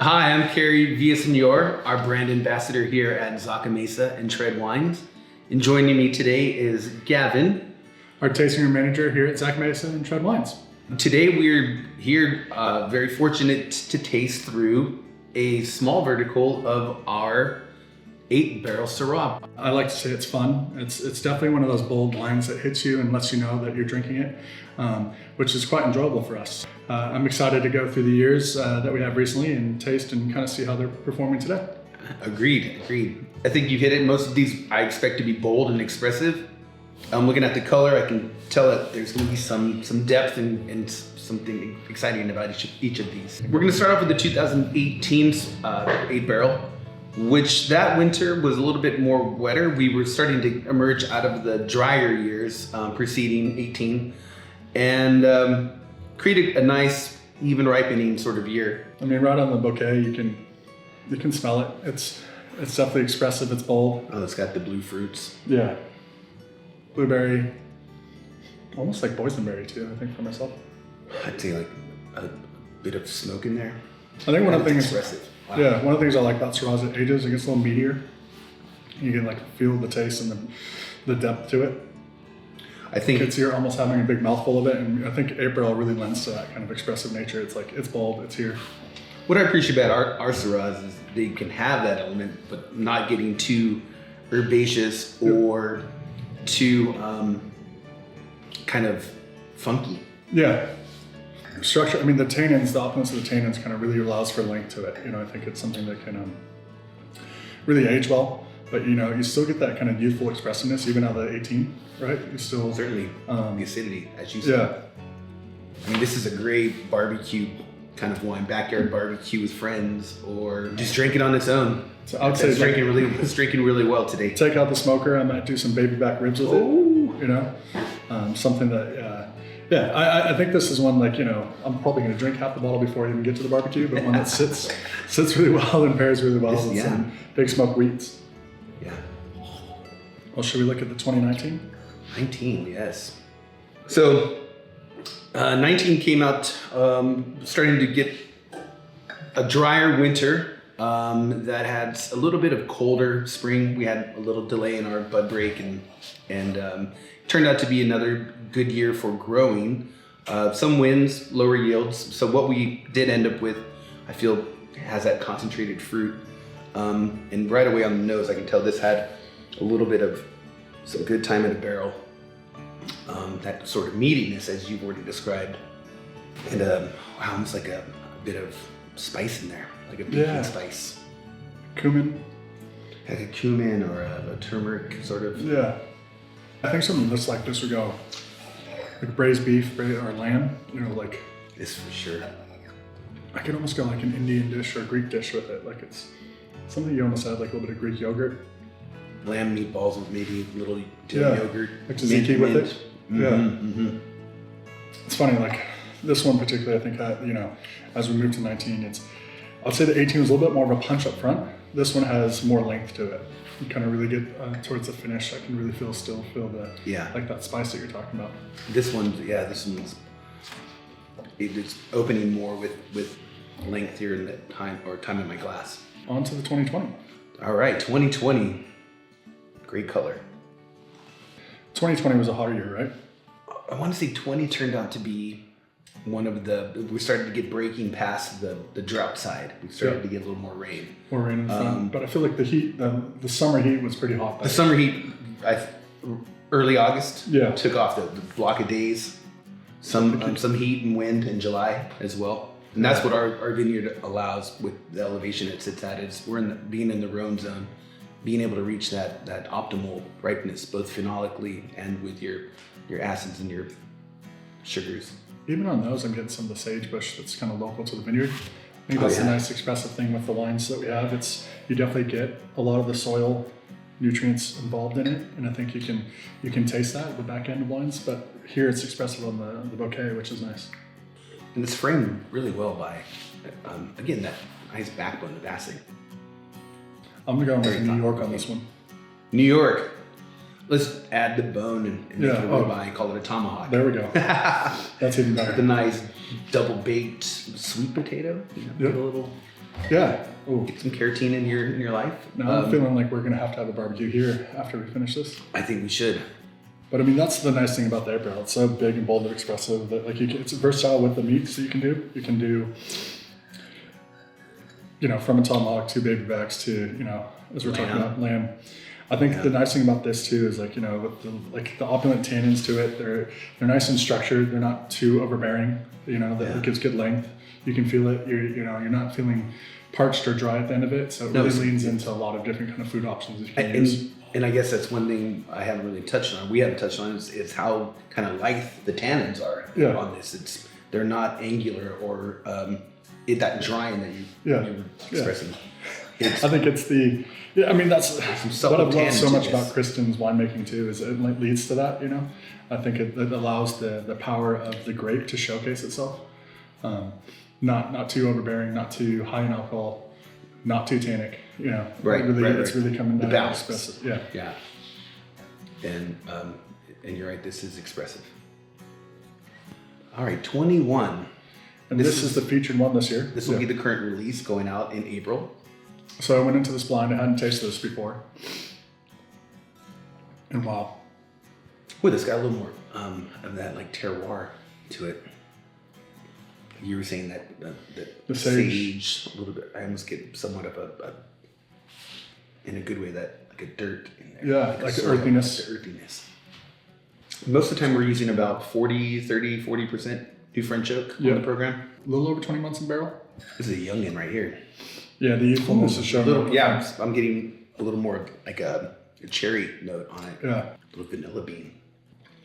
Hi, I'm Carey Villaseñor, our brand ambassador here at Zaca Mesa and Tread Wines. And joining me today is Gavin, our tasting room manager here at Zaca Mesa and Tread Wines. Today we're here very fortunate to taste through a small vertical of our 8 Barrel Syrah. I like to say it's fun. It's definitely one of those bold wines that hits you and lets you know that you're drinking it, which is quite enjoyable for us. I'm excited to go through the years that we have recently and taste and kind of see how they're performing today. Agreed. I think you've hit it. Most of these I expect to be bold and expressive. Looking at the color, I can tell that there's going to be some depth and something exciting about each of these. We're going to start off with the 2018 8 Barrel, which that winter was a little bit more wetter. We were starting to emerge out of the drier years preceding 18 and created a nice, even ripening sort of year. I mean, right on the bouquet, you can smell it. It's definitely expressive. It's bold. Oh, it's got the blue fruits. Yeah. Blueberry, almost like boysenberry too, I think, for myself. I'd say like a bit of smoke in there. I think one of the things, expressive. Wow. Yeah, one of the things I like about Syrah is it ages. It gets a little meatier. You can like feel the taste and the depth to it. I think you're almost having a big mouthful of it, and I think 8 Barrel really lends to that kind of expressive nature. It's like, it's bold, it's here. What I appreciate about our Syrahs is they can have that element, but not getting too herbaceous or too kind of funky. Yeah. Structure, I mean, the tannins, the opulence of the tannins kind of really allows for length to it. You know, I think it's something that can really age well, but you still get that kind of youthful expressiveness even out of the 18, right? You still certainly the acidity, as you said. Yeah. I mean, this is a great barbecue kind of wine, backyard barbecue with friends, or just drink it on its own. So I would say it's drinking really well today. Take out the smoker. I might do some baby back ribs with it. Something that, I think this is one like, I'm probably going to drink half the bottle before I even get to the barbecue, but one that sits really well and pairs really well with some big smoked wheats. Yeah. Well, should we look at the 2019? 19, yes. So 19 came out starting to get a drier winter. That had a little bit of colder spring. We had a little delay in our bud break and turned out to be another good year for growing. Some winds, lower yields. So what we did end up with, I feel, has that concentrated fruit. And right away on the nose, I can tell this had a little bit of some good time in the barrel. That sort of meatiness, as you've already described. And almost like a bit of spice in there. Like a baking spice. Cumin. Like a cumin or a turmeric sort of. Yeah. I think something just like this would go like braised beef or lamb, like. This for sure. I could almost go like an Indian dish or a Greek dish with it. Like it's something you almost add like a little bit of Greek yogurt. Lamb meatballs with maybe a little yogurt. Like tzatziki with it. Mm-hmm, yeah. Mm-hmm. It's funny, like this one particularly, I think, as we move to 19, I'd say the 18 was a little bit more of a punch up front. This one has more length to it. You kind of really get towards the finish. I can really feel the like that spice that you're talking about. This one's it's opening more with length here in the time in my glass. On to the 2020. All right, 2020. Great color. 2020 was a hotter year, right? I want to say 20 turned out to be we started to get breaking past the drought side. We started to get a little more rain. More rain in the front. But I feel like the heat, the summer heat was pretty hot. The summer heat, early August, took off the block of days. Some heat and wind in July as well. And that's what our vineyard allows with the elevation it sits at. We're being in the Rhone zone, being able to reach that optimal ripeness, both phenolically and with your acids and your sugars. Even on those, I'm getting some of the sagebush that's kind of local to the vineyard. I think that's a nice expressive thing with the wines that we have. You definitely get a lot of the soil nutrients involved in it, and I think you can taste that at the back end of wines. But here it's expressive on the bouquet, which is nice. And it's framed really well by, again, that nice backbone of acid. I'm gonna go with New York on this one. New York. Let's add the bone and make it a ribeye, call it a tomahawk. There we go. That's even better. The nice double baked sweet potato. Put a little Yeah. Ooh. Get some carotene in your life. Now I'm feeling like we're gonna have to have a barbecue here after we finish this. I think we should. But I mean, that's the nice thing about the 8 Barrel. It's so big and bold and expressive that like it's versatile with the meats that you can do. You can do, from a tomahawk to baby backs to, as we're talking about lamb. I think the nice thing about this too is with the opulent tannins to it. They're nice and structured. They're not too overbearing. It gives good length. You can feel it. You're not feeling parched or dry at the end of it. So it really leans into a lot of different kind of food options that you can use. And I guess that's one thing I haven't really touched on. We haven't touched on is how kind of lithe the tannins are on this. They're not angular or that drying that you were expressing. I think it's that's what I've loved so much about Kristen's winemaking too, is it leads to that, I think it allows the power of the grape to showcase itself. Not too overbearing, not too high in alcohol, not too tannic, Right. It's really coming down to expressive. Yeah. And you're right, this is expressive. All right, 21. And this is the featured one this year. This will be the current release going out in April. So I went into this blind. I hadn't tasted this before. And wow. Well, this got a little more of that like terroir to it. You were saying that the sage a little bit. I almost get somewhat of a in a good way, that like a dirt in there. Yeah, like the earthiness. The earthiness. Most of the time we're using about 40% New French oak on the program. A little over 20 months in barrel. This is a youngin right here. Yeah, the youthfulness is showing. I'm getting a little more like a cherry note on it. Yeah. A little vanilla bean.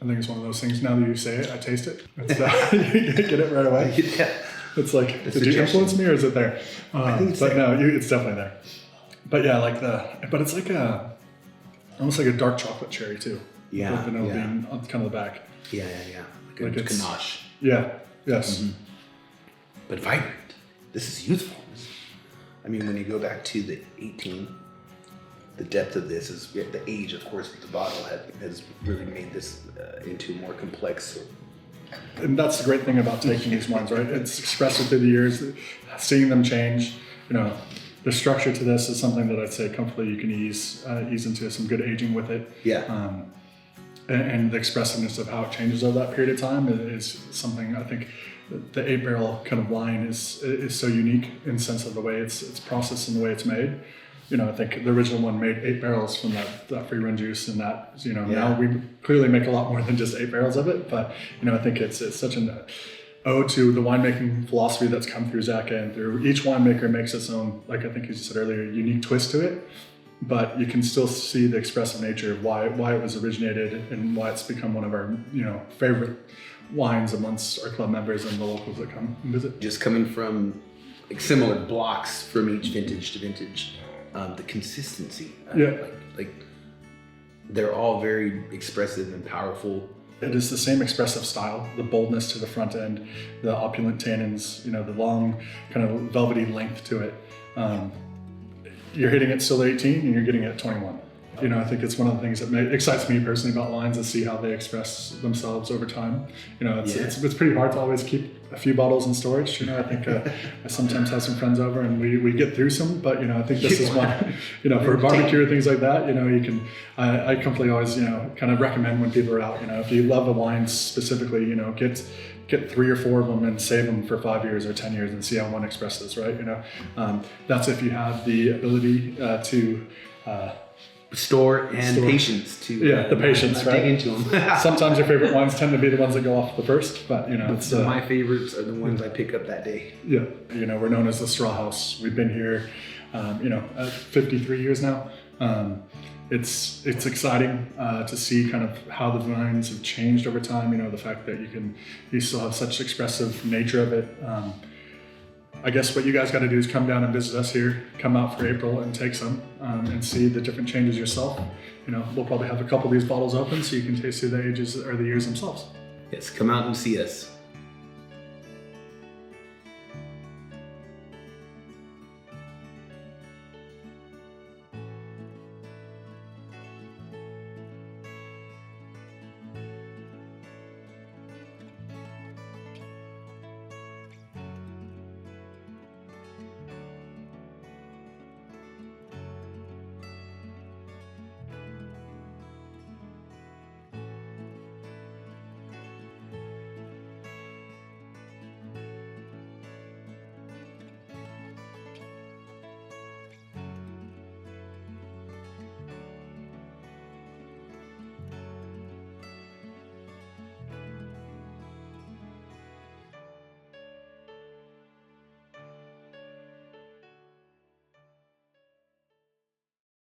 I think it's one of those things, now that you say it, I taste it. You get it right away. Yeah. It's like, did you influence me or is it there? I think it's but there. No, it's definitely there. But yeah, but it's like almost like a dark chocolate cherry too. Yeah. With vanilla bean on kind of the back. Yeah. Like a ganache. Yeah, yes. Mm-hmm. But vibrant. This is youthful. When you go back to the 18, the depth of this is the age, of course, with the bottle has really made this into more complex. And that's the great thing about taking these wines, right? It's expressive through the years, seeing them change. The structure to this is something that I'd say comfortably you can ease into some good aging with it. Yeah. And the expressiveness of how it changes over that period of time is something I think the 8 Barrel kind of line is so unique in the sense of the way it's processed and the way it's made. I think the original one made 8 barrels from that free run juice, and that, now we clearly make a lot more than just 8 barrels of it. But, I think it's such an ode to the winemaking philosophy that's come through Zaca, and through each winemaker makes its own, like I think you said earlier, unique twist to it. But you can still see the expressive nature of why it was originated and why it's become one of our, favorite wines amongst our club members and the locals that come and visit. Just coming from like similar blocks from each vintage to vintage, the consistency. Like they're all very expressive and powerful. It is the same expressive style, the boldness to the front end, the opulent tannins, the long kind of velvety length to it. You're hitting it still at 18 and you're getting it at 21. I think it's one of the things that excites me personally about wines, is see how they express themselves over time. It's pretty hard to always keep a few bottles in storage. I think I sometimes have some friends over and we get through some, but I think this is one, for a barbecue or things like that, you can, I completely always, kind of recommend when people are out, if you love a wine specifically, get 3 or 4 of them and save them for 5 years or 10 years and see how one expresses, right? That's if you have the ability to store and patience to the patience, right? Dig into them. Sometimes your favorite wines tend to be the ones that go off the first, but it's my favorites are the ones I pick up that day. Yeah, we're known as the Straw House. We've been here, 53 years now. It's exciting to see kind of how the vines have changed over time. The fact that you still have such expressive nature of it. I guess what you guys got to do is come down and visit us here, come out for April and take some and see the different changes yourself. We'll probably have a couple of these bottles open so you can taste through the ages or the years themselves. Yes, come out and see us.